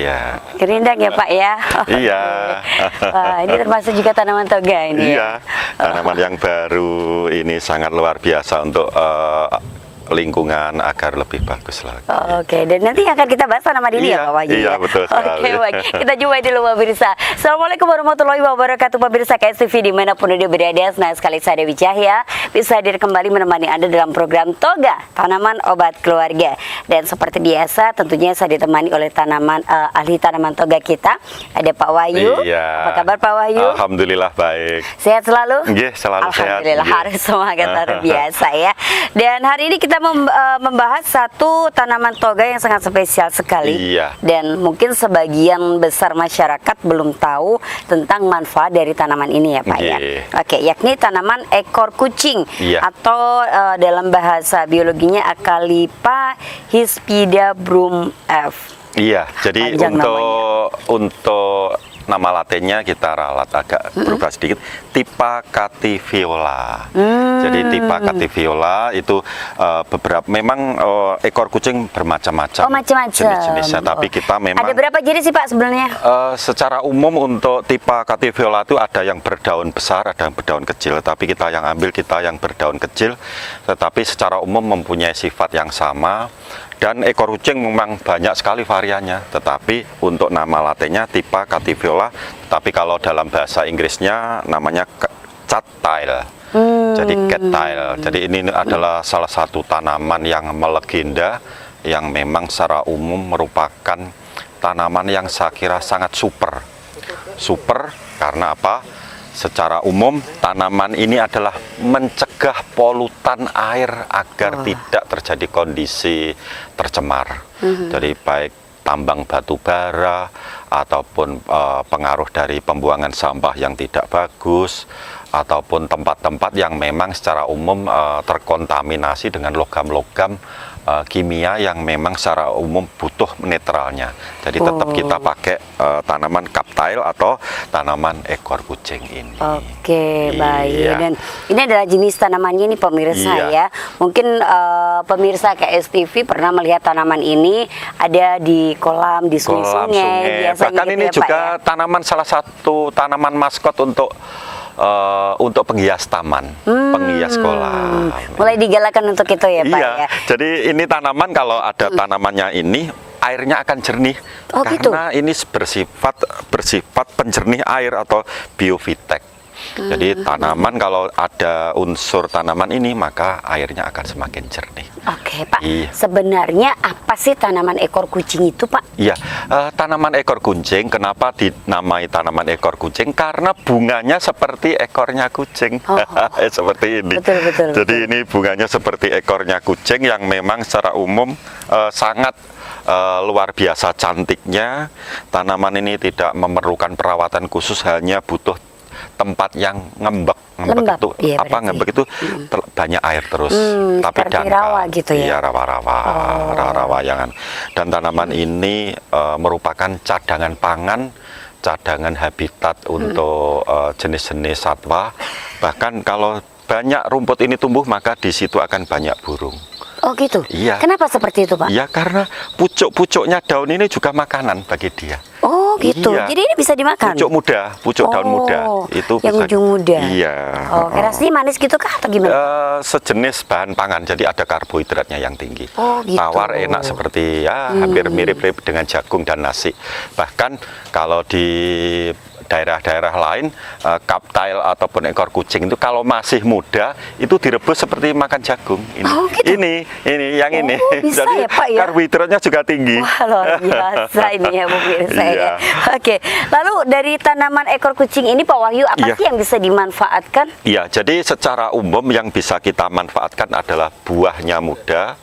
Iya. Rindang ya Pak ya? Iya. Wah, ini termasuk juga tanaman toga ini. Iya, tanaman yang baru ini sangat luar biasa untuk lingkungan agar lebih bagus lagi. Oke, dan nanti akan kita bahas tanaman ini Iya, ya Pak Wahyu. iya, ya? betul sekali. Oke, baik. Kita jumpa dulu pemirsa. Assalamualaikum warahmatullahi wabarakatuh pemirsa KSTV dimanapun Anda berada. Nah, sekali saya Dewi Cahya bisa hadir kembali menemani Anda dalam program Toga, Tanaman Obat Keluarga. Dan seperti biasa tentunya saya ditemani oleh ahli tanaman toga kita. Ada Pak Wahyu. Iya. Apa kabar Pak Wahyu? Alhamdulillah baik. Sehat selalu? Nggih, selalu sehat. Alhamdulillah, Nggih. harus semangat luar biasa ya. Dan hari ini kita membahas satu tanaman toga yang sangat spesial sekali. Iya. Dan mungkin sebagian besar masyarakat belum tahu tentang manfaat dari tanaman ini ya Pak ya. Nggih. Oke, yakni tanaman ekor kucing. Iya. Atau dalam bahasa biologinya Acalypha hispida Broom F. Iya, jadi Panjang untuk nama latinnya kita ralat agak berubah sedikit, Typha cativiola. Jadi Typha cativiola itu beberapa memang ekor kucing bermacam-macam. Oh, macam-macam. Jenis-jenisnya, tapi kita memang Ada berapa jenis sih Pak sebenarnya? secara umum untuk Typha cativiola itu ada yang berdaun besar, ada yang berdaun kecil. Tapi kita yang berdaun kecil, tetapi secara umum mempunyai sifat yang sama. Dan ekor kucing memang banyak sekali variannya, tetapi untuk nama latinnya Typha cativiola, tapi kalau dalam bahasa Inggrisnya namanya cattail. Jadi cattail. Jadi ini adalah salah satu tanaman yang melegenda, yang memang secara umum merupakan tanaman yang saya kira sangat super. Super karena apa? Secara umum tanaman ini adalah mencegah polutan air agar tidak terjadi kondisi tercemar. Jadi baik tambang batu bara ataupun pengaruh dari pembuangan sampah yang tidak bagus ataupun tempat-tempat yang memang secara umum terkontaminasi dengan logam-logam kimia yang memang secara umum butuh netralnya. Jadi tetap kita pakai tanaman cattail atau tanaman ekor kucing ini. Oke, baik. Iya. Dan ini adalah jenis tanamannya nih pemirsa Iya. ya. Mungkin pemirsa KSTV pernah melihat tanaman ini ada di kolam, di sungai-sungai. Biasanya Bahkan gitu ini ya, Pak, juga ya? tanaman salah satu tanaman maskot untuk penghias taman, penghias kolam. Mulai digalakan untuk itu ya Pak Iya, ya. jadi ini tanaman kalau ada tanamannya ini airnya akan jernih karena ini bersifat penjernih air atau biofitek. Jadi tanaman kalau ada unsur tanaman ini maka airnya akan semakin jernih. Oke Pak, Iya. sebenarnya apa sih tanaman ekor kucing itu Pak? Iya, tanaman ekor kucing, kenapa dinamai tanaman ekor kucing? Karena bunganya seperti ekornya kucing. Seperti ini. Betul. Jadi ini bunganya seperti ekornya kucing yang memang secara umum sangat luar biasa cantiknya. Tanaman ini tidak memerlukan perawatan khusus, hanya butuh tempat yang ngembek Lembab, itu iya, apa berarti. ngembek itu banyak air terus, tapi seperti dangkal. rawa gitu ya? Iya, rawa-rawa yangan. Dan tanaman ini merupakan cadangan pangan, cadangan habitat untuk jenis-jenis satwa. Bahkan kalau banyak rumput ini tumbuh maka di situ akan banyak burung. Oh gitu? Iya. Kenapa seperti itu Pak? Ya karena pucuk-pucuknya daun ini juga makanan bagi dia. Oh gitu, Iya. jadi ini bisa dimakan? Pucuk daun muda itu yang bisa. ujung muda. Iya. Oh, rasanya manis gitu kah atau gimana? Sejenis bahan pangan, jadi ada karbohidratnya yang tinggi. Oh, gitu. Tawar, enak seperti ya hampir mirip-mirip dengan jagung dan nasi. Bahkan kalau di daerah-daerah lain, cattail ataupun ekor kucing itu kalau masih muda itu direbus seperti makan jagung. Ini, Oh, gitu? ini yang ini. Bisa Jadi ya, Pak, ya? karbohidratnya juga tinggi. Wah, luar biasa ini ya pemirsa ya. Iya. Oke, lalu dari tanaman ekor kucing ini Pak Wahyu, apa Iya. sih yang bisa dimanfaatkan? Iya, jadi secara umum yang bisa kita manfaatkan adalah buahnya muda,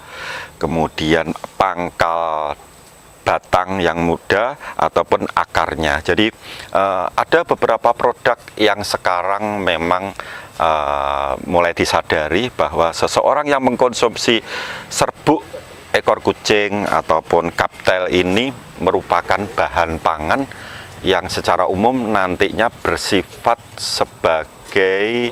kemudian pangkal batang yang muda ataupun akarnya. Jadi ada beberapa produk yang sekarang memang mulai disadari bahwa seseorang yang mengkonsumsi serbuk ekor kucing ataupun cattail ini merupakan bahan pangan yang secara umum nantinya bersifat sebagai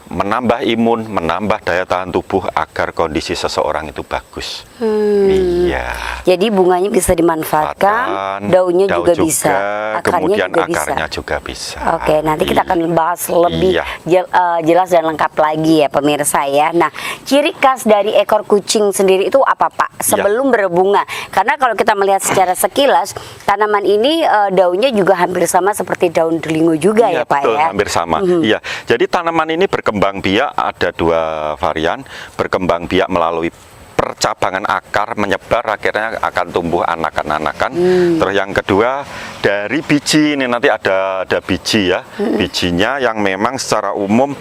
menambah imun, menambah daya tahan tubuh agar kondisi seseorang itu bagus. Iya. Jadi bunganya bisa dimanfaatkan, daunnya daun juga bisa, kemudian juga akarnya bisa. juga bisa. Oke, nanti kita akan bahas lebih Iya. jelas dan lengkap lagi ya pemirsa ya. Nah, ciri khas dari ekor kucing sendiri itu apa Pak? Sebelum berbunga. Karena kalau kita melihat secara sekilas, tanaman ini daunnya juga hampir sama seperti daun delingo juga ya Pak betul, ya. hampir sama. Iya. Jadi tanaman ini berkembang biak ada 2 varian, berkembang biak melalui percabangan akar menyebar, akhirnya akan tumbuh anakan-anakan. Terus yang kedua dari biji, ini nanti ada biji ya, bijinya yang memang secara umum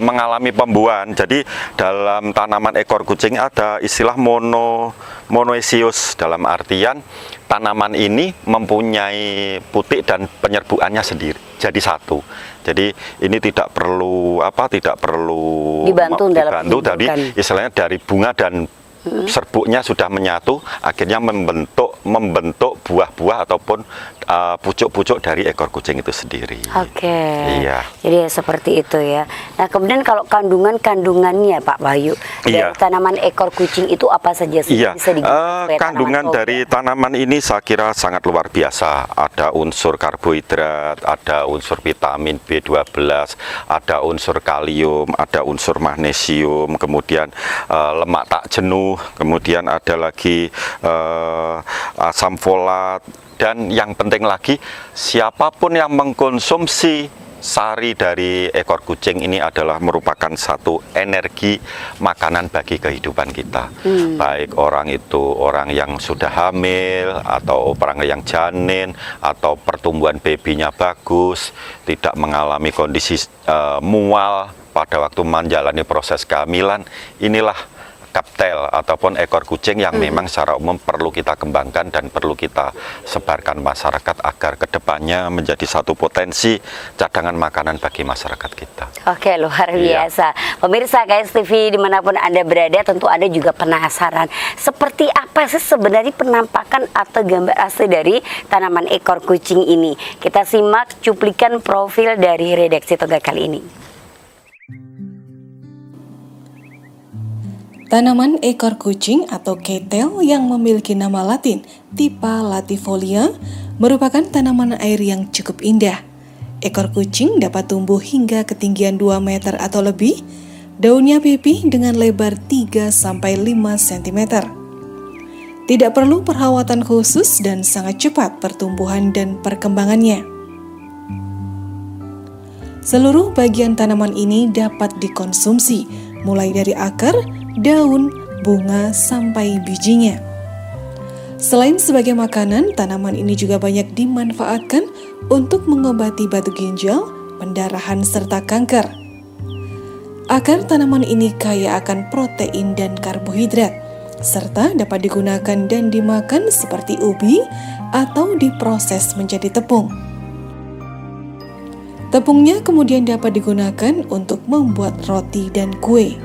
mengalami pembuahan. Jadi dalam tanaman ekor kucing ada istilah monoecious, dalam artian tanaman ini mempunyai putik dan penyerbukannya sendiri, jadi satu. Jadi ini tidak perlu Dibantu dari istilahnya dari bunga dan serbuknya sudah menyatu, akhirnya membentuk buah-buah ataupun pucuk-pucuk dari ekor kucing itu sendiri. Oke. Iya. Jadi seperti itu ya. Nah, kemudian kalau kandungannya Pak Wahyu dari tanaman ekor kucing itu apa saja sih bisa digunakan? Kandungan dari tanaman ini saya kira sangat luar biasa. Ada unsur karbohidrat, ada unsur vitamin B12, ada unsur kalium, ada unsur magnesium, kemudian lemak tak jenuh, kemudian ada lagi asam folat, dan yang penting lagi siapapun yang mengkonsumsi sari dari ekor kucing ini adalah merupakan satu energi makanan bagi kehidupan kita. Baik orang yang sudah hamil atau orang yang janin atau pertumbuhan babynya bagus, tidak mengalami kondisi mual pada waktu menjalani proses kehamilan, inilah kaptel ataupun ekor kucing yang memang secara umum perlu kita kembangkan dan perlu kita sebarkan masyarakat agar kedepannya menjadi satu potensi cadangan makanan bagi masyarakat kita. Oke, luar biasa. Pemirsa KS TV dimanapun Anda berada, tentu Anda juga penasaran seperti apa sih sebenarnya penampakan atau gambar asli dari tanaman ekor kucing ini. Kita simak cuplikan profil dari redaksi Toga kali ini. Tanaman ekor kucing atau ketel yang memiliki nama latin Typha latifolia merupakan tanaman air yang cukup indah. Ekor kucing dapat tumbuh hingga ketinggian 2 meter atau lebih. Daunnya pipih dengan lebar 3-5 cm. Tidak perlu perawatan khusus dan sangat cepat pertumbuhan dan perkembangannya. Seluruh bagian tanaman ini dapat dikonsumsi, mulai dari akar, daun, bunga, sampai bijinya. Selain sebagai makanan, tanaman ini juga banyak dimanfaatkan untuk mengobati batu ginjal, pendarahan, serta kanker. Akar tanaman ini kaya akan protein dan karbohidrat, serta dapat digunakan dan dimakan seperti ubi atau diproses menjadi tepung. Tepungnya kemudian dapat digunakan untuk membuat roti dan kue.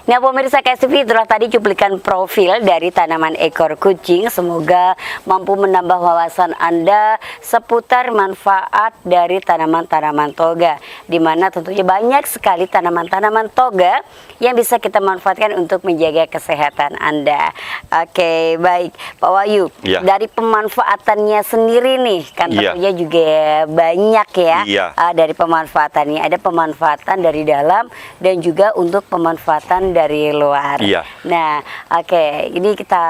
Nah pemirsa KS TV, itulah tadi cuplikan profil dari tanaman ekor kucing. Semoga mampu menambah wawasan Anda seputar manfaat dari tanaman-tanaman toga, dimana tentunya banyak sekali tanaman-tanaman toga yang bisa kita manfaatkan untuk menjaga kesehatan Anda. Oke, baik Pak Wahyu, dari pemanfaatannya sendiri nih kan tentunya juga banyak ya. Dari pemanfaatannya ada pemanfaatan dari dalam dan juga untuk pemanfaatan dari luar. Nah, oke, ini kita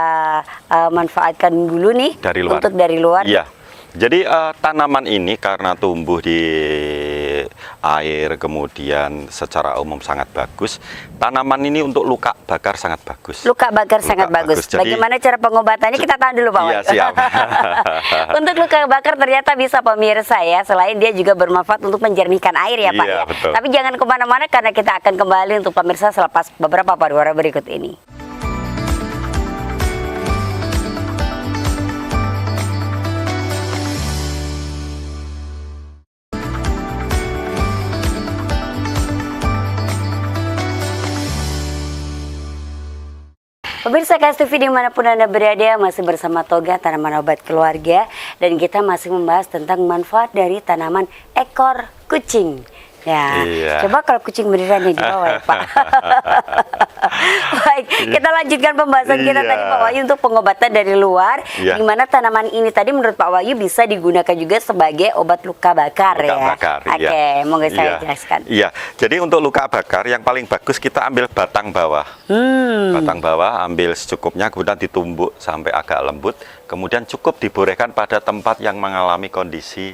manfaatkan dulu nih dari luar. Untuk dari luar. Jadi tanaman ini karena tumbuh di air, kemudian secara umum sangat bagus. Tanaman ini untuk luka bakar sangat bagus. Luka bakar sangat bagus. Jadi, bagaimana cara pengobatannya? Kita tahan dulu Pak Wahyu. Siap. Untuk luka bakar ternyata bisa pemirsa ya. Selain dia juga bermanfaat untuk menjernihkan air ya Pak ya. Betul. Tapi jangan kemana-mana karena kita akan kembali untuk pemirsa selepas beberapa pariwara berikut ini. Pemirsa KSTV dimanapun Anda berada, masih bersama Toga Tanaman Obat Keluarga. Dan kita masih membahas tentang manfaat dari tanaman ekor kucing. Ya, coba kalau kucing beneran yang di bawah ya Pak. Baik, kita lanjutkan pembahasan kita tadi Pak Wahyu untuk pengobatan dari luar. Di mana tanaman ini tadi menurut Pak Wahyu bisa digunakan juga sebagai obat luka bakar ya. Oke, monggo saya jelaskan. Iya, jadi untuk luka bakar yang paling bagus kita ambil batang bawah. Batang bawah ambil secukupnya, kemudian ditumbuk sampai agak lembut. Kemudian cukup diborehkan pada tempat yang mengalami kondisi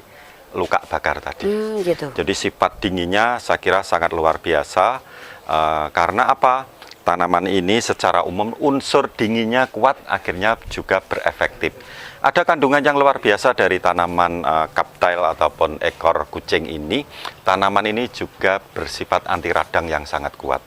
luka bakar tadi. Gitu. Jadi sifat dinginnya saya kira sangat luar biasa. Karena apa? Tanaman ini secara umum unsur dinginnya kuat, akhirnya juga berefektif. Ada kandungan yang luar biasa dari tanaman kaptail ataupun ekor kucing ini. Tanaman ini juga bersifat anti radang yang sangat kuat.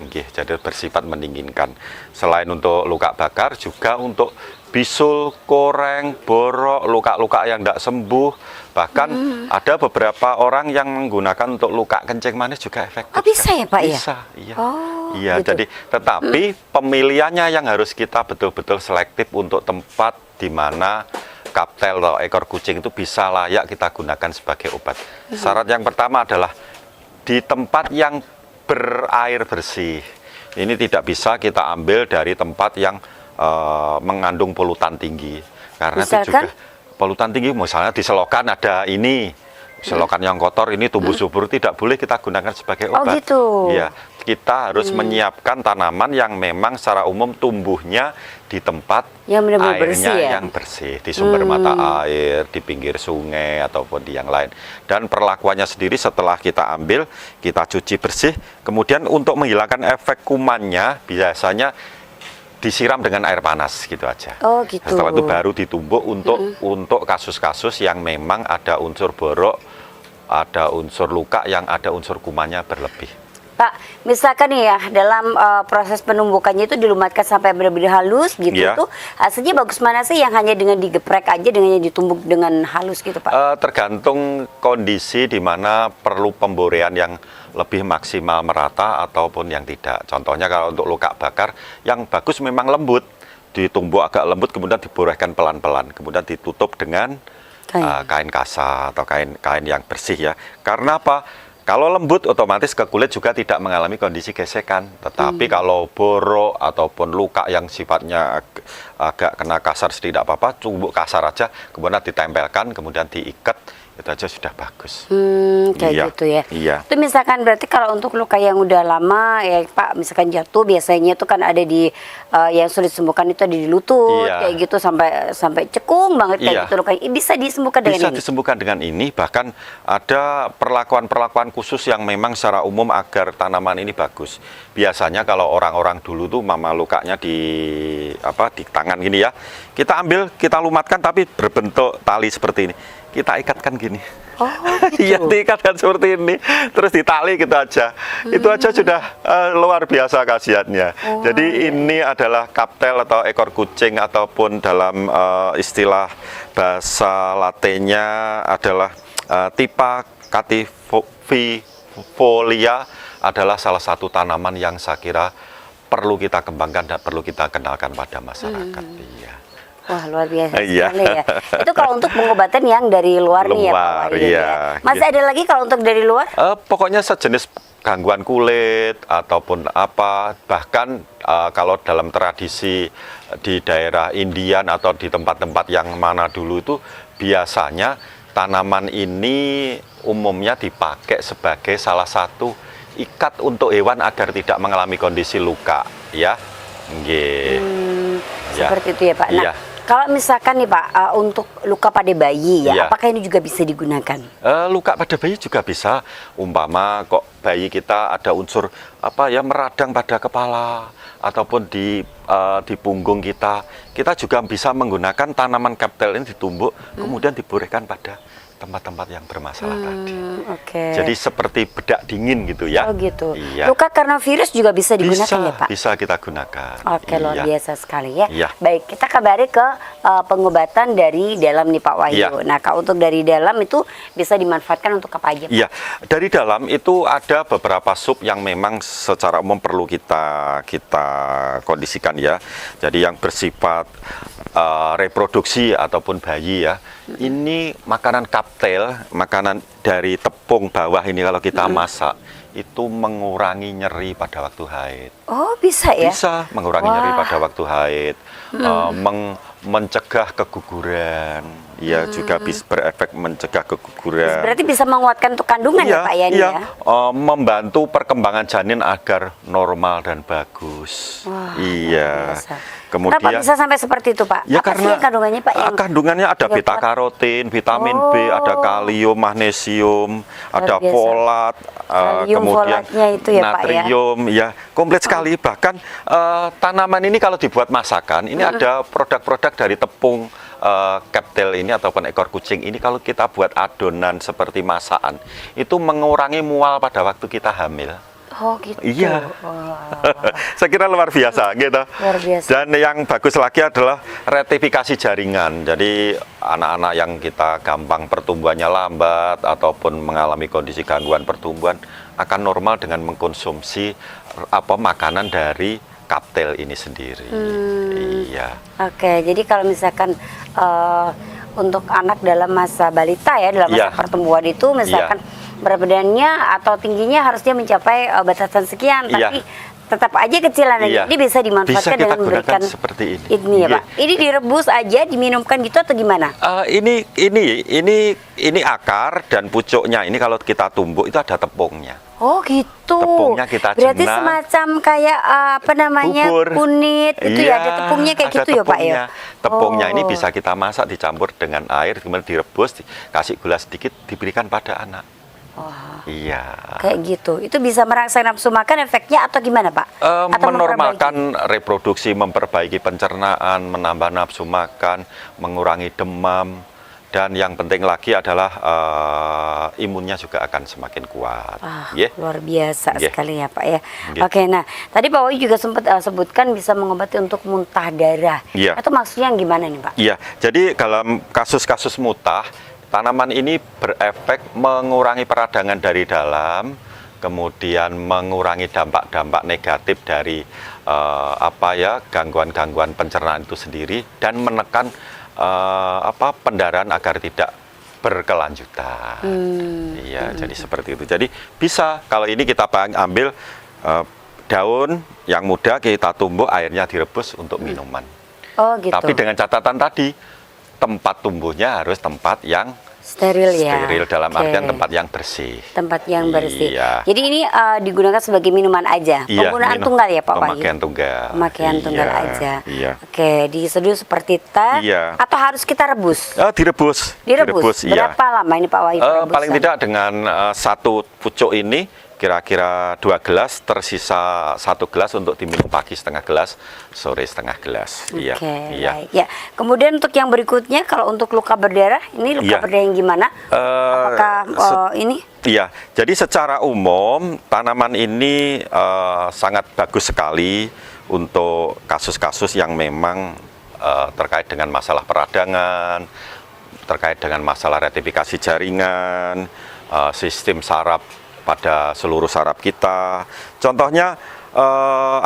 Jadi bersifat mendinginkan. Selain untuk luka bakar, juga untuk bisul, koreng, borok, luka-luka yang tidak sembuh. Bahkan ada beberapa orang yang menggunakan untuk luka kencing manis juga efektif. Oh, bisa ya Pak ya? Bisa, iya. Oh, iya, gitu. jadi tetapi pemilihannya yang harus kita betul-betul selektif untuk tempat di mana kaptel atau ekor kucing itu bisa layak kita gunakan sebagai obat. Syarat yang pertama adalah di tempat yang berair bersih. Ini tidak bisa kita ambil dari tempat yang mengandung polutan tinggi. Karena misalkan? itu juga polutan tinggi, misalnya di selokan ada ini, selokan yang kotor ini tumbuh subur, tidak boleh kita gunakan sebagai obat. Oh gitu. Iya, kita harus menyiapkan tanaman yang memang secara umum tumbuhnya di tempat yang benar-benar airnya bersih ya? yang bersih, di sumber mata air, di pinggir sungai ataupun di yang lain. Dan perlakuannya sendiri setelah kita ambil, kita cuci bersih, kemudian untuk menghilangkan efek kumannya biasanya disiram dengan air panas gitu aja. Oh gitu. Setelah itu baru ditumbuk untuk kasus-kasus yang memang ada unsur borok, ada unsur luka yang ada unsur kumannya berlebih. Pak, misalkan nih ya dalam proses penumbukannya itu dilumatkan sampai benar-benar halus gitu tuh hasilnya bagus mana sih yang hanya dengan digeprek aja dengan yang ditumbuk dengan halus gitu Pak? Tergantung kondisi di mana perlu pemborean yang lebih maksimal merata ataupun yang tidak. Contohnya kalau untuk luka bakar yang bagus memang lembut, ditumbuk agak lembut kemudian diborehkan pelan-pelan, kemudian ditutup dengan kain kasa atau kain yang bersih ya. Karena apa? Kalau lembut otomatis ke kulit juga tidak mengalami kondisi gesekan. Tetapi kalau borok ataupun luka yang sifatnya agak kena kasar sedikit tidak apa-apa, tumbuk kasar aja, kemudian ditempelkan, kemudian diikat, itu aja sudah bagus. Kayak gitu ya. Iya. Itu misalkan berarti kalau untuk luka yang udah lama ya Pak, misalkan jatuh biasanya itu kan ada di yang sulit disembuhkan itu ada di lutut kayak gitu sampai cekung banget kayak gitu lukanya. Bisa disembuhkan dengan ini? Bisa disembuhkan dengan ini, bahkan ada perlakuan-perlakuan khusus yang memang secara umum agar tanaman ini bagus. Biasanya kalau orang-orang dulu tuh mama lukanya di tangan gini ya. Kita ambil, kita lumatkan tapi berbentuk tali seperti ini. Kita ikatkan gini. Oh, gitu. Iya, diikatkan seperti ini. Terus ditali gitu aja. Itu aja sudah luar biasa khasiatnya. Jadi ini adalah kaptel atau ekor kucing ataupun dalam istilah bahasa latinnya adalah Typha catifolia adalah salah satu tanaman yang saya kira perlu kita kembangkan dan perlu kita kenalkan pada masyarakat. Iya. Wah, luar biasa sekali ya. Itu kalau untuk pengobatan yang dari luar nih ya Pak Wahyu ya. Masih ada lagi kalau untuk dari luar? Pokoknya sejenis gangguan kulit ataupun apa, bahkan kalau dalam tradisi di daerah Indian atau di tempat-tempat yang mana dulu itu biasanya tanaman ini umumnya dipakai sebagai salah satu ikat untuk hewan agar tidak mengalami kondisi luka ya. Seperti itu ya Pak. Nah, kalau misalkan nih Pak, untuk luka pada bayi ya, apakah ini juga bisa digunakan? Luka pada bayi juga bisa. Umpama kok bayi kita ada unsur meradang pada kepala ataupun di punggung kita juga bisa menggunakan tanaman kaptel ini ditumbuk, kemudian diborehkan pada tempat-tempat yang bermasalah tadi. Oke. Jadi seperti bedak dingin gitu ya. Oh gitu. Iya. Luka karena virus juga bisa digunakan Bisa, ya Pak? bisa kita gunakan. Oke, luar Iya. biasa sekali ya. Iya. Baik, kita kabari ke pengobatan dari dalam nih Pak Wahyu. Iya. Nah, kalau untuk dari dalam itu bisa dimanfaatkan untuk apa aja Pak? Iya, dari dalam itu ada beberapa sub yang memang secara umum perlu kita kondisikan ya. Jadi yang bersifat reproduksi ataupun bayi ya. Ini makanan kaptel, makanan dari tepung bawah ini kalau kita masak itu mengurangi nyeri pada waktu haid. Oh, bisa ya? Bisa mengurangi Wah. nyeri pada waktu haid, mencegah keguguran, ya juga bisa berefek mencegah keguguran. Berarti bisa menguatkan untuk kandungan ya Pak ya ini iya. ya? Membantu perkembangan janin agar normal dan bagus. Wah, Iya. luar biasa. Kemudian Kenapa bisa sampai seperti itu Pak? ya Apa sih yang kandungannya Pak? Yang kandungannya ada yang beta kuat? karotin, vitamin B, ada kalium, magnesium, ada biasa. folat, Kalium, kemudian folatnya itu ya, Pak, ya? natrium, ya komplit sekali. Bahkan tanaman ini kalau dibuat masakan, ini ada produk-produk dari tepung kaptel ini ataupun ekor kucing ini kalau kita buat adonan seperti masakan, itu mengurangi mual pada waktu kita hamil. Oh gitu. Iya. Wah. Saya kira luar biasa gitu. Luar biasa. Dan yang bagus lagi adalah retifikasi jaringan. Jadi anak-anak yang kita gampang pertumbuhannya lambat ataupun mengalami kondisi gangguan pertumbuhan akan normal dengan mengkonsumsi makanan dari kaptel ini sendiri. Iya. Oke, jadi kalau misalkan untuk anak dalam masa balita ya, dalam masa Iya. pertumbuhan itu misalkan berat badannya atau tingginya harusnya mencapai batasan sekian, Iya. tapi tetap aja kecilan aja. Iya. Ini bisa dimanfaatkan Bisa kita dengan gunakan memberikan seperti ini. Ini ya Iya. Pak. Ini direbus aja, diminumkan gitu atau gimana? Ini akar dan pucuknya. Ini kalau kita tumbuk itu ada tepungnya. Oh gitu. Tepungnya kita Berarti jenang. semacam kayak apa namanya Bubur. kunit itu Iya, ya, ada tepungnya kayak ada gitu ya Pak ya. Tepungnya ini Oh. bisa kita masak dicampur dengan air, kemudian direbus, kasih gula sedikit, diberikan pada anak. Wah. Iya. Kayak gitu. Itu bisa merangsang nafsu makan efeknya atau gimana Pak? Atau Menormalkan reproduksi, memperbaiki pencernaan, menambah nafsu makan, mengurangi demam, dan yang penting lagi adalah imunnya juga akan semakin kuat. Yeah. Luar biasa Yeah. sekali ya Pak ya. Yeah. Oke, nah tadi Pak Wahyu juga sempat sebutkan bisa mengobati untuk muntah darah. Yeah. Itu maksudnya yang gimana nih Pak? Iya, jadi dalam kasus-kasus mutah, tanaman ini berefek mengurangi peradangan dari dalam, kemudian mengurangi dampak-dampak negatif dari gangguan-gangguan pencernaan itu sendiri, dan menekan pendarahan agar tidak berkelanjutan. Iya, jadi seperti itu. Jadi bisa kalau ini kita ambil daun yang muda, kita tumbuk, airnya direbus untuk minuman. Oh gitu. Tapi dengan catatan tadi, tempat tumbuhnya harus tempat yang steril ya. steril, dalam Oke. artian tempat yang bersih. Tempat yang bersih. Iya. Jadi ini digunakan sebagai minuman aja. Iya, Penggunaan tunggal ya Pak Wahyu. Pemakaian tunggal. Pemakaian tunggal Iya, aja. Iya. Oke, diseduh seperti teh Iya. atau harus kita rebus? Direbus. Direbus. Iya. Berapa lama ini Pak Wahyu? perebusan? Paling tidak dengan satu pucuk ini kira-kira 2 gelas, tersisa 1 gelas untuk diminum pagi setengah gelas, sore setengah gelas. Iya. Oke, Iya. baik. Ya. Kemudian untuk yang berikutnya, kalau untuk luka berdarah, ini luka Iya. berdarah yang gimana? Apakah ini? Iya, jadi secara umum tanaman ini sangat bagus sekali untuk kasus-kasus yang memang terkait dengan masalah peradangan, terkait dengan masalah retifikasi jaringan, sistem saraf pada seluruh saraf kita. Contohnya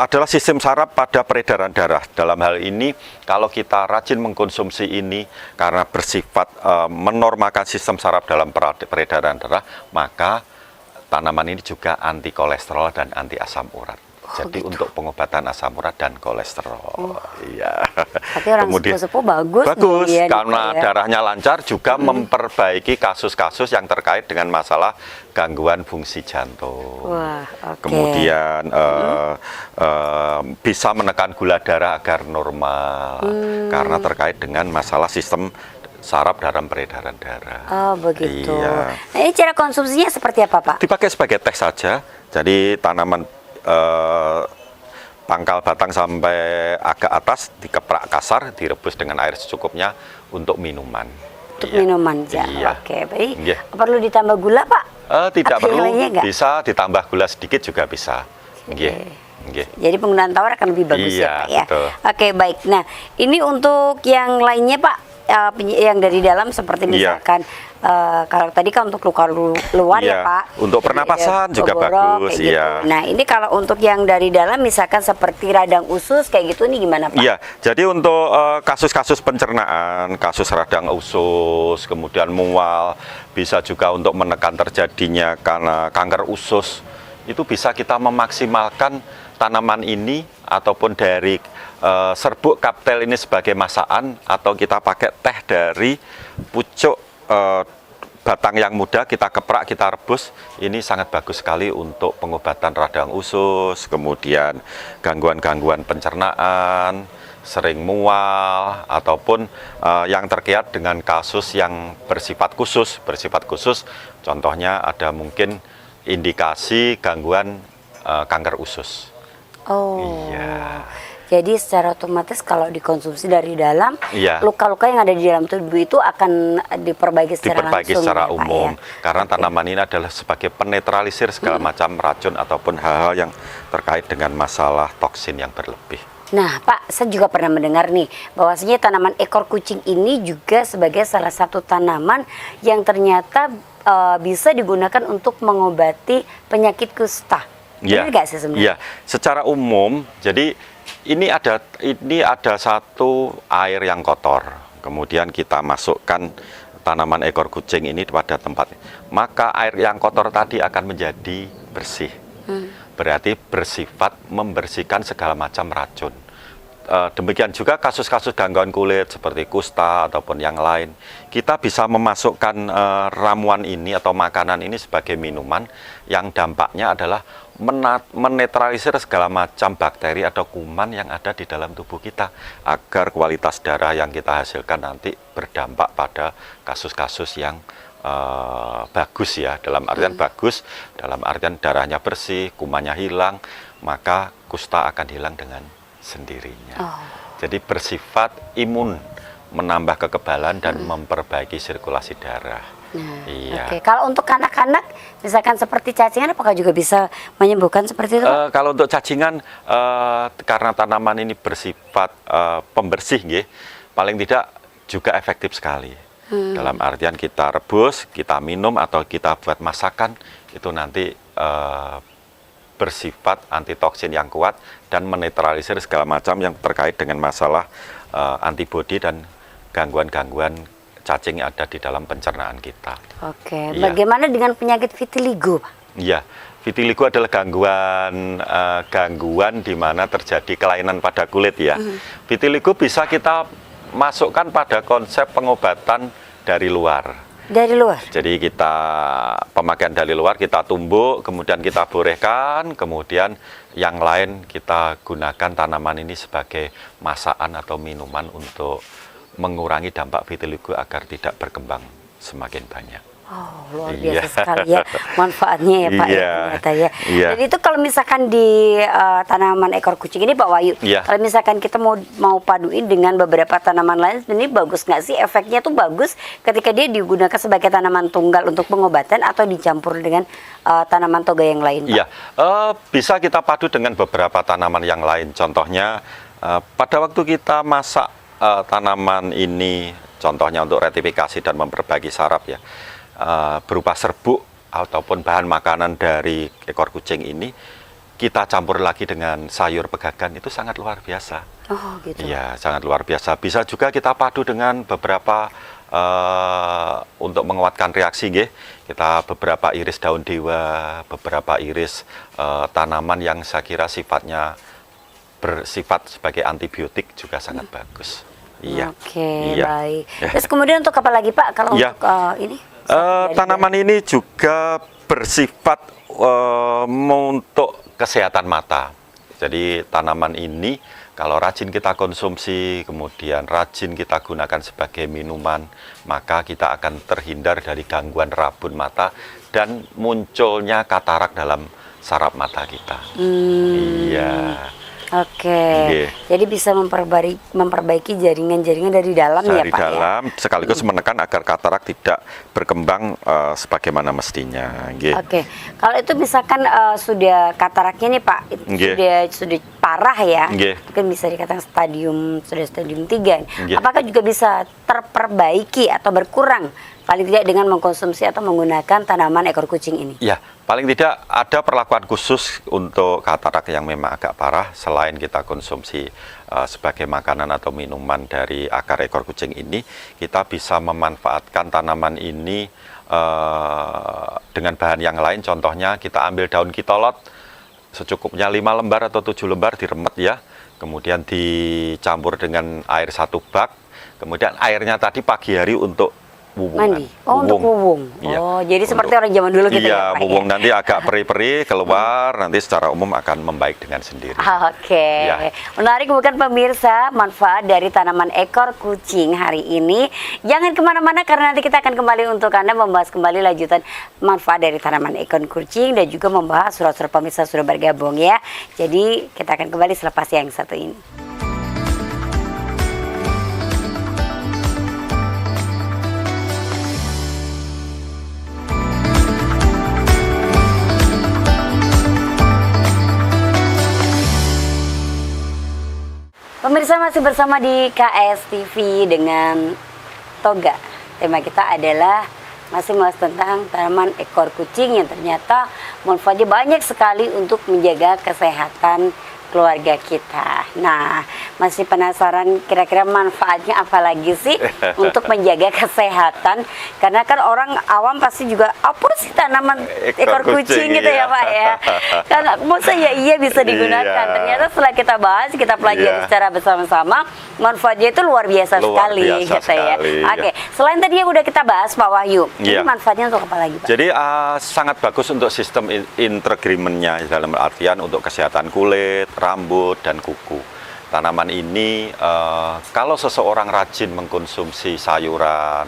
adalah sistem saraf pada peredaran darah. Dalam hal ini, kalau kita rajin mengkonsumsi ini karena bersifat menormalkan sistem saraf dalam peredaran darah, maka tanaman ini juga anti kolesterol dan anti asam urat. Jadi gitu. untuk pengobatan asam urat dan kolesterol. Iya. Tapi orang sepuh-sepuh bagus. Bagus, nih, ya, karena ya. darahnya lancar, juga memperbaiki kasus-kasus yang terkait dengan masalah gangguan fungsi jantung. Wah, oke. Kemudian bisa menekan gula darah agar normal, karena terkait dengan masalah sistem saraf dalam peredaran darah. Oh begitu. Iya. Nah, ini cara konsumsinya seperti apa Pak? Dipakai sebagai teh saja, jadi tanaman pangkal batang sampai agak atas dikeprak kasar, direbus dengan air secukupnya untuk minuman. Untuk minuman aja. Iya. Oke, baik. Nggih. Perlu ditambah gula, Pak? Tidak Ada perlu, nilainya nggak? bisa ditambah gula sedikit juga bisa. Nggih. Nggih. Jadi penggunaan tawar akan lebih bagus Iya, ya, Pak ya. betul. Oke, baik. Nah, ini untuk yang lainnya, Pak, yang dari dalam seperti Iya. misalkan kalau tadi kan untuk luka luar ya, Iya. Pak. Untuk Jadi, pernapasan juga borok, bagus, kayak gitu. iya. Nah, ini kalau untuk yang dari dalam misalkan seperti radang usus kayak gitu nih gimana, Pak? Iya, jadi untuk kasus-kasus pencernaan, kasus radang usus, kemudian mual, bisa juga untuk menekan terjadinya karena kanker usus, itu bisa kita memaksimalkan tanaman ini ataupun dari serbuk kaptel ini sebagai masakan, atau kita pakai teh dari pucuk batang yang muda, kita keprak, kita rebus. Ini sangat bagus sekali untuk pengobatan radang usus, kemudian gangguan-gangguan pencernaan, sering mual, ataupun yang terkait dengan kasus yang bersifat khusus, contohnya ada mungkin indikasi gangguan kanker usus. Oh. Iya. Jadi secara otomatis kalau dikonsumsi dari dalam, Iya. luka-luka yang ada di dalam tubuh itu akan diperbaiki secara langsung secara ya, Pak, umum, ya? karena Oke. tanaman ini adalah sebagai penetralisir segala macam racun ataupun hal-hal yang terkait dengan masalah toksin yang berlebih. Nah, Pak, saya juga pernah mendengar nih bahwasanya tanaman ekor kucing ini juga sebagai salah satu tanaman yang ternyata bisa digunakan untuk mengobati penyakit kusta. Benar nggak sih sebenarnya? Iya, secara umum, jadi ini ada satu air yang kotor, kemudian kita masukkan tanaman ekor kucing ini pada tempat, maka air yang kotor tadi akan menjadi bersih. Berarti bersifat membersihkan segala macam racun. Demikian juga kasus-kasus gangguan kulit seperti kusta ataupun yang lain, kita bisa memasukkan ramuan ini atau makanan ini sebagai minuman yang dampaknya adalah menetralisir segala macam bakteri atau kuman yang ada di dalam tubuh kita, agar kualitas darah yang kita hasilkan nanti berdampak pada kasus-kasus yang bagus ya, dalam artian bagus, dalam artian darahnya bersih, kumannya hilang, maka kusta akan hilang dengan sendirinya. Jadi bersifat imun, menambah kekebalan dan memperbaiki sirkulasi darah. Nah, Iya. Oke. Kalau untuk anak-anak, misalkan seperti cacingan, apakah juga bisa menyembuhkan seperti itu, Pak? Kalau untuk cacingan, karena tanaman ini bersifat pembersih, nggih, paling tidak juga efektif sekali. Dalam artian kita rebus, kita minum, atau kita buat masakan, itu nanti bersifat antitoksin yang kuat dan menetralisir segala macam yang terkait dengan masalah antibodi dan gangguan-gangguan cacing yang ada di dalam pencernaan kita. Oke. Iya. Bagaimana dengan penyakit vitiligo, Pak? Iya, vitiligo adalah gangguan di mana terjadi kelainan pada kulit ya. Vitiligo bisa kita masukkan pada konsep pengobatan dari luar. Dari luar? Jadi kita pemakaian dari luar, kita tumbuk, kemudian kita borehkan, kemudian yang lain kita gunakan tanaman ini sebagai masakan atau minuman untuk mengurangi dampak vitiligo agar tidak berkembang semakin banyak. Oh, luar Iya. biasa sekali ya manfaatnya ya, Pak, Iya. ya, ternyata ya. Iya. Dan itu kalau misalkan di tanaman ekor kucing ini, Pak Wahyu, Iya. kalau misalkan kita mau paduin dengan beberapa tanaman lain, sebenarnya bagus nggak sih? Efeknya tuh bagus ketika dia digunakan sebagai tanaman tunggal untuk pengobatan atau dicampur dengan tanaman toga yang lain, Pak? Iya, bisa kita padu dengan beberapa tanaman yang lain. Contohnya, pada waktu kita masak tanaman ini, contohnya untuk retifikasi dan memperbaiki saraf ya, berupa serbuk ataupun bahan makanan dari ekor kucing ini, kita campur lagi dengan sayur pegagan, itu sangat luar biasa. Oh, gitu. Iya, sangat luar biasa. Bisa juga kita padu dengan beberapa untuk menguatkan reaksi, nggih. Kita beberapa iris daun dewa, beberapa iris tanaman yang saya kira sifatnya bersifat sebagai antibiotik juga sangat bagus. Iya. Oke, Iya. baik. Terus kemudian untuk apa lagi, Pak? Kalau Iya. untuk ini? Dari Tanaman ini juga bersifat untuk kesehatan mata. Jadi tanaman ini kalau rajin kita konsumsi, kemudian rajin kita gunakan sebagai minuman, maka kita akan terhindar dari gangguan rabun mata dan munculnya katarak dalam saraf mata kita. Iya. Oke. Nggih. Jadi bisa memperbaiki jaringan-jaringan dari dalam ya Dari Pak dalam sekaligus menekan agar katarak tidak berkembang sebagaimana mestinya. Nggih. Oke. Kalau itu misalkan sudah kataraknya nih Pak, itu Nggih. sudah parah ya. Nggih. Mungkin bisa dikatakan stadium 3. Nggih. Apakah juga bisa terperbaiki atau berkurang paling tidak dengan mengkonsumsi atau menggunakan tanaman ekor kucing ini? Ya, paling tidak ada perlakuan khusus untuk katarak yang memang agak parah. Selain kita konsumsi sebagai makanan atau minuman dari akar ekor kucing ini, kita bisa memanfaatkan tanaman ini dengan bahan yang lain. Contohnya kita ambil daun kitolot secukupnya 5 lembar atau 7 lembar diremet ya. Kemudian dicampur dengan air 1 bak. Kemudian airnya tadi pagi hari untuk wuwungan. Mandi. Oh, untuk wuwung. Iya. Oh, jadi seperti orang zaman dulu gitu iya, ya Pak wuwung ya? nanti agak peri-peri keluar, nanti secara umum akan membaik dengan sendiri. Oke, Ya. menarik bukan pemirsa manfaat dari tanaman ekor kucing hari ini. Jangan kemana-mana karena nanti kita akan kembali untuk Anda membahas kembali lanjutan manfaat dari tanaman ekor kucing dan juga membahas surat-surat pemirsa sudah bergabung ya. Jadi kita akan kembali selepas yang satu ini. Pemirsa masih bersama di KS TV dengan Toga. Tema kita adalah masih membahas tentang tanaman ekor kucing yang ternyata manfaatnya banyak sekali untuk menjaga kesehatan keluarga kita. Nah, masih penasaran kira-kira manfaatnya apa lagi sih untuk menjaga kesehatan? Karena kan orang awam pasti juga apa sih tanaman ekor kucing gitu ya iya. Pak ya. Karena masa ya iya bisa digunakan. Iya. Ternyata setelah kita bahas, kita pelajari Iya. secara bersama-sama, manfaatnya itu luar biasa Luar sekali biasa gitu ya. sekali, Oke, ya. selain tadi yang udah kita bahas Pak Wahyu, ini Iya. manfaatnya untuk apa lagi Pak? Jadi sangat bagus untuk sistem integrimennya dalam artian untuk kesehatan kulit, rambut, dan kuku. Tanaman ini kalau seseorang rajin mengkonsumsi sayuran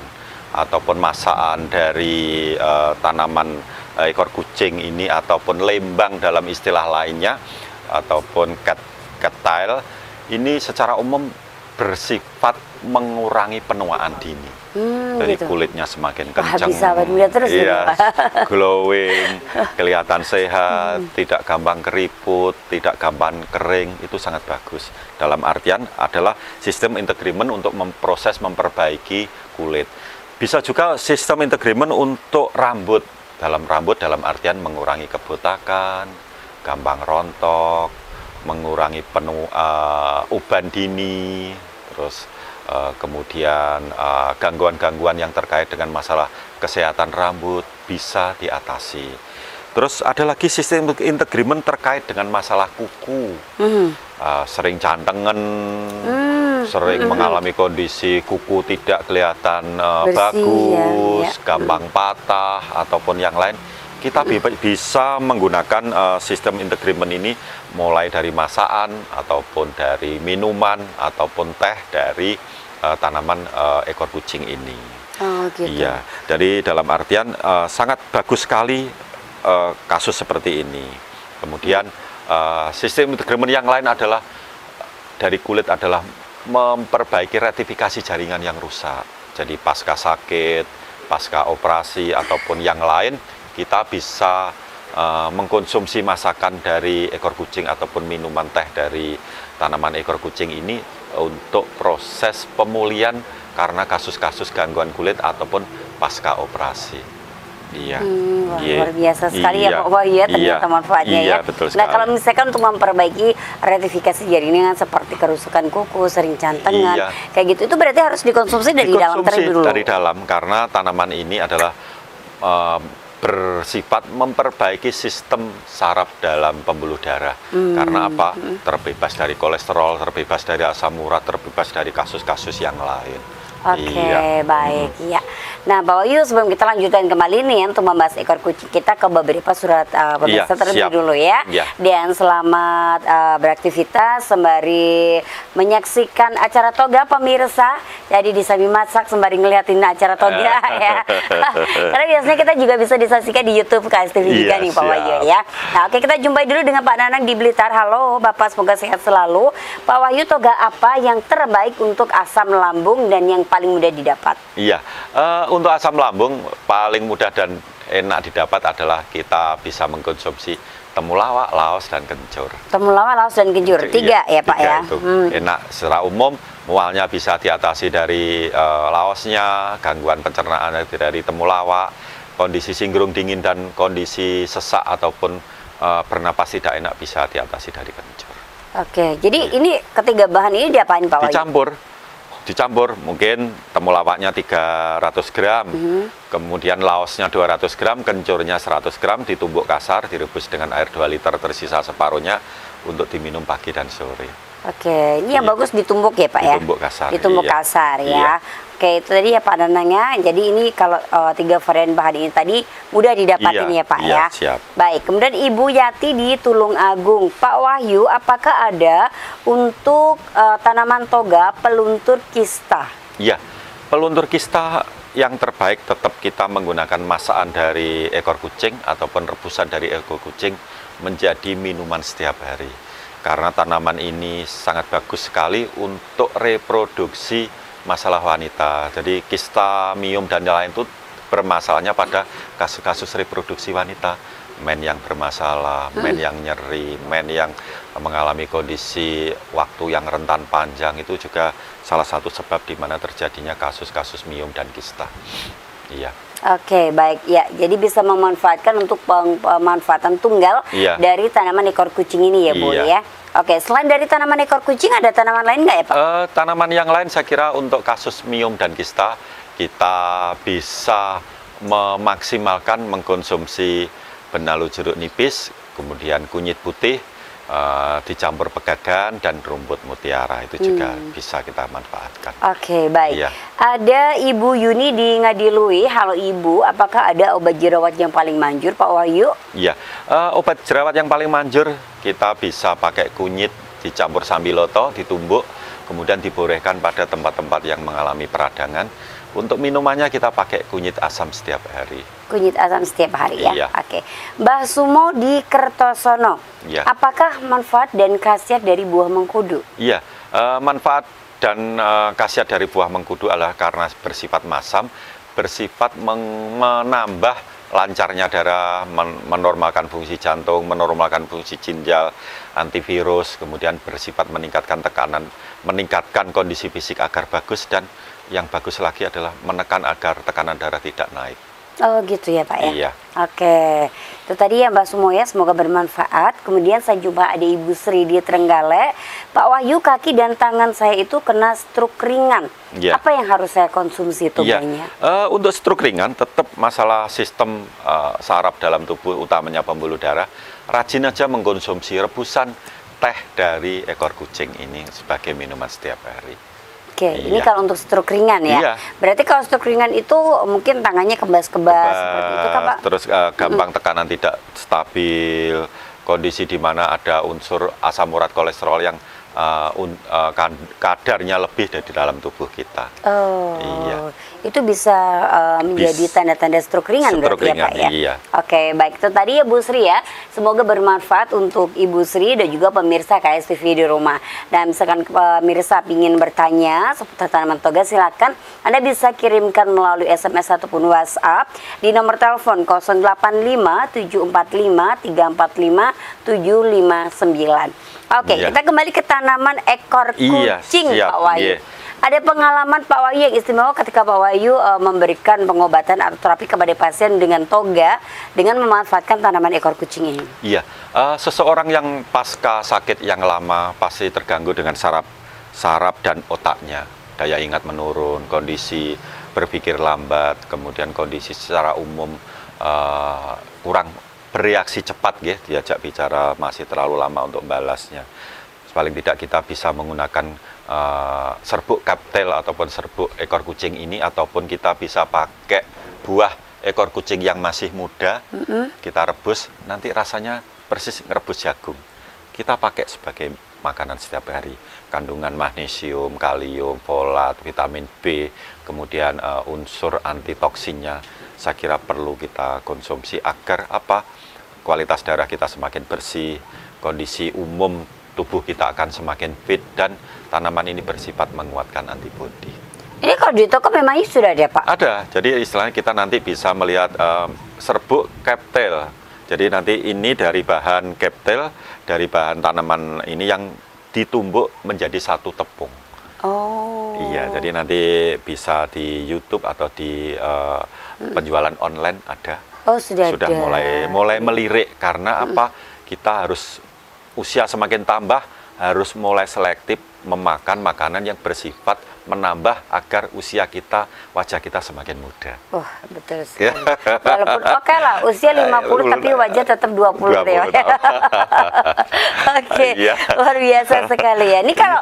ataupun masakan dari tanaman ekor kucing ini ataupun lembang dalam istilah lainnya ataupun cat tile ini secara umum bersifat mengurangi penuaan dini. Jadi gitu. kulitnya semakin Wah, kencang, bisa awet muda terus gitu, iya, Pak. glowing, kelihatan sehat, tidak gampang keriput, tidak gampang kering, itu sangat bagus. Dalam artian adalah sistem integrimen untuk memperbaiki kulit. Bisa juga sistem integrimen untuk rambut. Dalam artian mengurangi kebotakan, gampang rontok, mengurangi uban dini, terus kemudian gangguan-gangguan yang terkait dengan masalah kesehatan rambut bisa diatasi. Terus ada lagi sistem integrimen terkait dengan masalah kuku, sering cantengan, sering mengalami kondisi kuku tidak kelihatan Bersih, bagus, ya. gampang patah ataupun yang lain. Kita bisa menggunakan sistem integrimen ini mulai dari masakan ataupun dari minuman ataupun teh dari tanaman ekor kucing ini. Oh, gitu. Iya, jadi dalam artian sangat bagus sekali kasus seperti ini. Kemudian sistem integrimen yang lain adalah dari kulit adalah memperbaiki retifikasi jaringan yang rusak. Jadi pasca sakit, pasca operasi ataupun yang lain, kita bisa mengkonsumsi masakan dari ekor kucing ataupun minuman teh dari tanaman ekor kucing ini untuk proses pemulihan karena kasus-kasus gangguan kulit ataupun pasca operasi. Iya. Wah, luar biasa sekali ya Pak Wahyu ya ternyata manfaatnya iya, ya. betul Nah, sekali. kalau misalkan untuk memperbaiki retifikasi jaringan seperti kerusakan kuku, sering cantengan, Iya. kayak gitu, itu berarti harus dikonsumsi dari dalam terlebih dulu. dari dalam karena tanaman ini adalah bersifat memperbaiki sistem saraf dalam pembuluh darah. Karena apa? Terbebas dari kolesterol, terbebas dari asam urat, terbebas dari kasus-kasus yang lain. Oke, Iya. baik ya. Nah, Pak Wahyu, sebelum kita lanjutkan kembali nih untuk membahas ekor kucing, kita ke beberapa surat pemirsa terlebih siap. dulu ya. Iya. Dan selamat beraktivitas sembari menyaksikan acara toga pemirsa. Jadi disami masak sembari ngeliatin acara toga ya. Karena biasanya kita juga bisa disaksikan di YouTube KSTV juga nih Pak Wahyu ya. Nah, oke, kita jumpai dulu dengan Pak Nanang di Blitar. Halo Bapak, semoga sehat selalu. Pak Wahyu, toga apa yang terbaik untuk asam lambung dan yang paling mudah didapat? Iya, untuk asam lambung paling mudah dan enak didapat adalah kita bisa mengkonsumsi temulawak, laos, dan kencur. Temulawak, laos, dan kencur. Tiga ya Pak tiga ya. Itu enak secara umum. Mualnya bisa diatasi dari laosnya, gangguan pencernaan dari temulawak, kondisi singgrung dingin dan kondisi sesak ataupun bernapas tidak enak bisa diatasi dari kencur. Oke, jadi ini ketiga bahan ini diapain Pak Wahyu? Dicampur mungkin temulawaknya 300 gram, kemudian laosnya 200 gram, kencurnya 100 gram, ditumbuk kasar, direbus dengan air 2 liter tersisa separuhnya untuk diminum pagi dan sore. Oke, ini yang bagus ditumbuk ya Pak ya? Ditumbuk kasar. Ditumbuk iya. kasar ya. Iya. Oke, itu tadi ya Pak Nanangnya. Jadi ini kalau 3 varian bahan ini tadi mudah didapatin ya Pak ya. Siap. Baik, kemudian Ibu Yati di Tulungagung. Pak Wahyu, apakah ada untuk tanaman toga peluntur kista? Iya, peluntur kista yang terbaik tetap kita menggunakan masakan dari ekor kucing ataupun rebusan dari ekor kucing menjadi minuman setiap hari. Karena tanaman ini sangat bagus sekali untuk reproduksi masalah wanita. Jadi kista, miom, dan lain itu bermasalahnya pada kasus-kasus reproduksi wanita. Men yang bermasalah, men yang nyeri, men yang mengalami kondisi waktu yang rentan panjang, itu juga salah satu sebab di mana terjadinya kasus-kasus miom dan kista. Iya. Oke, baik ya. Jadi bisa memanfaatkan untuk pemanfaatan tunggal dari tanaman ekor kucing ini ya, Bu ya. Oke, selain dari tanaman ekor kucing ada tanaman lain nggak ya, Pak? Tanaman yang lain saya kira untuk kasus miom dan kista kita bisa memaksimalkan mengkonsumsi benalu jeruk nipis, kemudian kunyit putih, dicampur pegagan dan rumput mutiara, itu juga bisa kita manfaatkan. Oke, baik. Iya. Ada Ibu Yuni di Ngadilui. Halo Ibu, apakah ada obat jerawat yang paling manjur Pak Wahyu? Iya, obat jerawat yang paling manjur kita bisa pakai kunyit dicampur sambiloto, ditumbuk, kemudian diborehkan pada tempat-tempat yang mengalami peradangan. Untuk minumannya kita pakai kunyit asam setiap hari. Kunyit asam setiap hari ya? Iya. Oke. Mbah Sumo di Kertosono. Iya. Apakah manfaat dan khasiat dari buah mengkudu? Iya, manfaat dan khasiat dari buah mengkudu adalah karena bersifat masam, bersifat menambah lancarnya darah, menormalkan fungsi jantung, menormalkan fungsi ginjal, antivirus, kemudian bersifat meningkatkan tekanan, meningkatkan kondisi fisik agar bagus, dan yang bagus lagi adalah menekan agar tekanan darah tidak naik. Oh gitu ya Pak ya? Iya. Oke, itu tadi ya Mbak Sumo ya, semoga bermanfaat. Kemudian saya jumpa ada Ibu Sri di Trenggalek. Pak Wahyu, kaki dan tangan saya itu kena stroke ringan. Iya. Apa yang harus saya konsumsi itu Iya. banyak? Untuk stroke ringan tetap masalah sistem saraf dalam tubuh, utamanya pembuluh darah. Rajin aja mengkonsumsi rebusan teh dari ekor kucing ini sebagai minuman setiap hari. Oke, ini kalau untuk stroke ringan ya. Iya. Berarti kalau stroke ringan itu mungkin tangannya kebas-kebas seperti itu kan Pak? Terus gampang tekanan tidak stabil, kondisi di mana ada unsur asam urat kolesterol yang kadarnya lebih dari dalam tubuh kita. Oh, iya. Itu bisa menjadi tanda-tanda stroke ringan Stroke berarti ya ringan, Pak ya? iya. Oke, baik. Itu tadi ya Bu Sri ya. Semoga bermanfaat untuk Ibu Sri dan juga pemirsa KSTV di rumah. Dan misalkan pemirsa ingin bertanya seputar tanaman toga, silakan Anda bisa kirimkan melalui SMS ataupun WhatsApp di nomor telepon 085 745 345 759. Oke, Iya. kita kembali ke tanaman ekor Iya, kucing siap, Pak Wahyu. iya. Ada pengalaman Pak Wahyu yang istimewa ketika Pak Wahyu memberikan pengobatan atau terapi kepada pasien dengan toga dengan memanfaatkan tanaman ekor kucing ini? Iya, seseorang yang pasca sakit yang lama pasti terganggu dengan saraf dan otaknya. Daya ingat menurun, kondisi berpikir lambat, kemudian kondisi secara umum kurang bereaksi cepat, diajak bicara masih terlalu lama untuk balasnya. paling tidak kita bisa menggunakan serbuk kaptel ataupun serbuk ekor kucing ini, ataupun kita bisa pakai buah ekor kucing yang masih muda, kita rebus, nanti rasanya persis ngerebus jagung. Kita pakai sebagai makanan setiap hari. Kandungan magnesium, kalium, folat, vitamin B, kemudian unsur antitoksinnya, saya kira perlu kita konsumsi agar apa? Kualitas darah kita semakin bersih, kondisi umum tubuh kita akan semakin fit, dan tanaman ini bersifat menguatkan antibodi. Ini kalau di toko memangnya sudah ada, Pak? Ada, jadi istilahnya kita nanti bisa melihat serbuk kaptel. Jadi nanti ini dari bahan kaptel, dari bahan tanaman ini yang ditumbuk menjadi satu tepung. Oh. Iya, jadi nanti bisa di YouTube atau di penjualan online ada. Oh, sudah ada. mulai melirik, karena apa? Kita harus usia semakin tambah, harus mulai selektif memakan makanan yang bersifat menambah agar usia kita, wajah kita semakin muda. Oh, betul sekali. Walaupun oke lah, usia 50 tapi wajah tetap 20 ya. Oke, Iya. luar biasa sekali ya. Ini kalau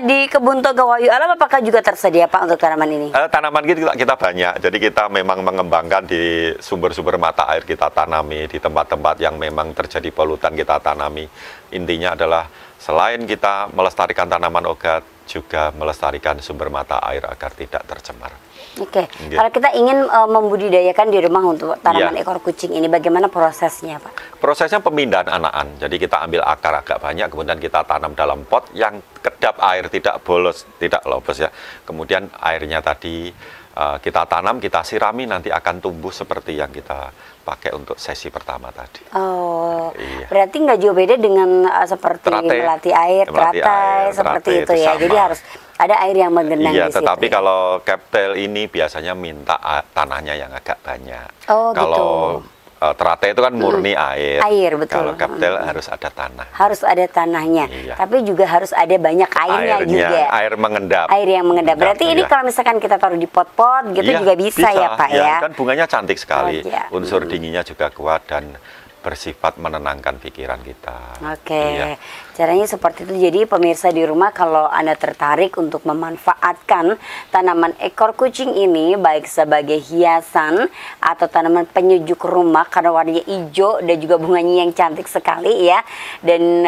di kebun Toga Wahyu Alam apakah juga tersedia, Pak, untuk tanaman ini? Tanaman kita banyak, jadi kita memang mengembangkan di sumber-sumber mata air, kita tanami di tempat-tempat yang memang terjadi polutan, kita tanami. Intinya adalah selain kita melestarikan tanaman obat, juga melestarikan sumber mata air agar tidak tercemar. Oke, Iya. kalau kita ingin membudidayakan di rumah untuk tanaman Iya. ekor kucing ini, bagaimana prosesnya, Pak? Prosesnya pemindahan anakan, jadi kita ambil akar agak banyak, kemudian kita tanam dalam pot yang kedap air, tidak bolos, tidak lobos ya. Kemudian airnya tadi kita tanam, kita sirami, nanti akan tumbuh seperti yang kita pakai untuk sesi pertama tadi. Oh, Iya. berarti nggak jauh beda dengan seperti Teratai. melatih air, Melatih teratai, air, seperti teratai itu itu ya. sama. Jadi harus ada air yang menggenang Iya, di situ. tetapi ya. kalau kaptel ini biasanya minta tanahnya yang agak banyak. Oh, kalau teratai itu kan murni air. Air, betul. Kalau kaptel harus ada tanah. Harus ada tanahnya, Iya. tapi juga harus ada banyak airnya juga. Air mengendap. Air yang mengendap. Berarti ini iya. kalau misalkan kita taruh di pot-pot gitu Iya, juga bisa ya, Pak ya? Kan bunganya cantik sekali. Oh, iya. Unsur dinginnya juga kuat dan bersifat menenangkan pikiran kita. Oke, Iya. caranya seperti itu. Jadi pemirsa di rumah, kalau Anda tertarik untuk memanfaatkan tanaman ekor kucing ini baik sebagai hiasan atau tanaman penyejuk rumah karena warnanya hijau dan juga bunganya yang cantik sekali ya. Dan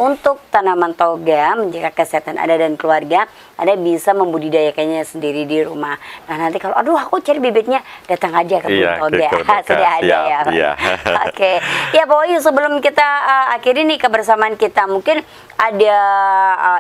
untuk tanaman toga menjaga kesehatan Anda dan keluarga, Anda bisa membudidayakannya sendiri di rumah. Nah, nanti kalau aduh aku cari bibitnya, datang aja ke Iya, kebun toga. ke kebun toga. Sudah ada Siap, ya. iya. Oke. Ya, Pak Wahyu, sebelum kita akhiri nih kebersamaan kita, mungkin ada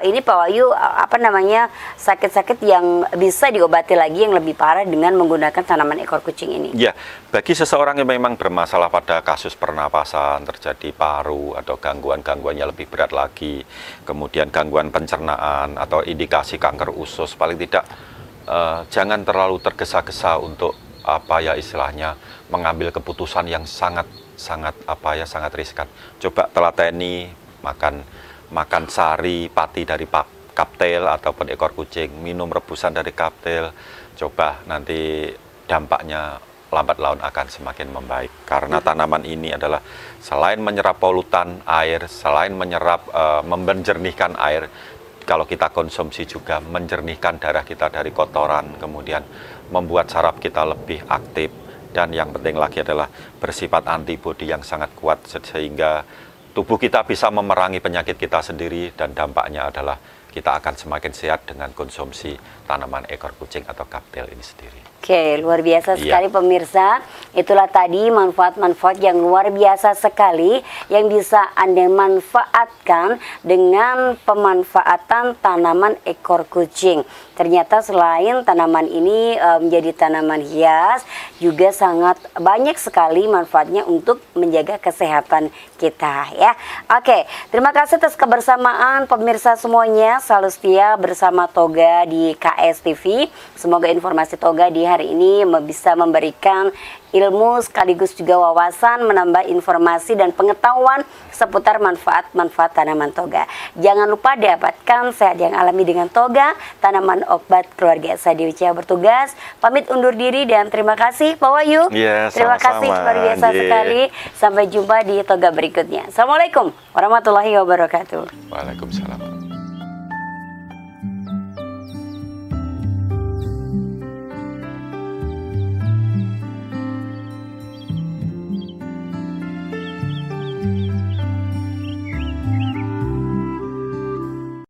ini Pak Wahyu apa namanya sakit-sakit yang bisa diobati lagi yang lebih parah dengan menggunakan tanaman ekor kucing ini. Ya, bagi seseorang yang memang bermasalah pada kasus pernapasan, terjadi paru atau gangguan-gangguan yang lebih berat lagi, kemudian gangguan pencernaan atau indikasi kanker usus, paling tidak jangan terlalu tergesa-gesa untuk apa ya istilahnya mengambil keputusan yang sangat riskan. Coba telateni makan sari pati dari kaptel ataupun ekor kucing, minum rebusan dari kaptel. Coba nanti dampaknya lambat laun akan semakin membaik, karena tanaman ini adalah selain menyerap polutan air, selain menyerap menjernihkan air, kalau kita konsumsi juga menjernihkan darah kita dari kotoran, kemudian membuat saraf kita lebih aktif, dan yang penting lagi adalah bersifat antibodi yang sangat kuat sehingga tubuh kita bisa memerangi penyakit kita sendiri, dan dampaknya adalah kita akan semakin sehat dengan konsumsi tanaman ekor kucing atau kaptel ini sendiri. Oke, luar biasa sekali Iya. pemirsa. Itulah tadi manfaat-manfaat yang luar biasa sekali yang bisa Anda manfaatkan dengan pemanfaatan tanaman ekor kucing. Ternyata selain tanaman ini menjadi tanaman hias, juga sangat banyak sekali manfaatnya untuk menjaga kesehatan kita ya. Oke, terima kasih atas kebersamaan pemirsa semuanya. Selalu setia bersama Toga di KS TV. Semoga informasi Toga di hari ini bisa memberikan ilmu sekaligus juga wawasan, menambah informasi dan pengetahuan seputar manfaat-manfaat tanaman toga. Jangan lupa dapatkan sehat yang alami dengan toga, tanaman obat keluarga Sadewi Wijaya bertugas. Pamit undur diri dan terima kasih Pak Wahyu. Iya, Terima sama-sama, kasih luar biasa Anji. sekali. Sampai jumpa di toga berikutnya. Assalamualaikum warahmatullahi wabarakatuh. Waalaikumsalam.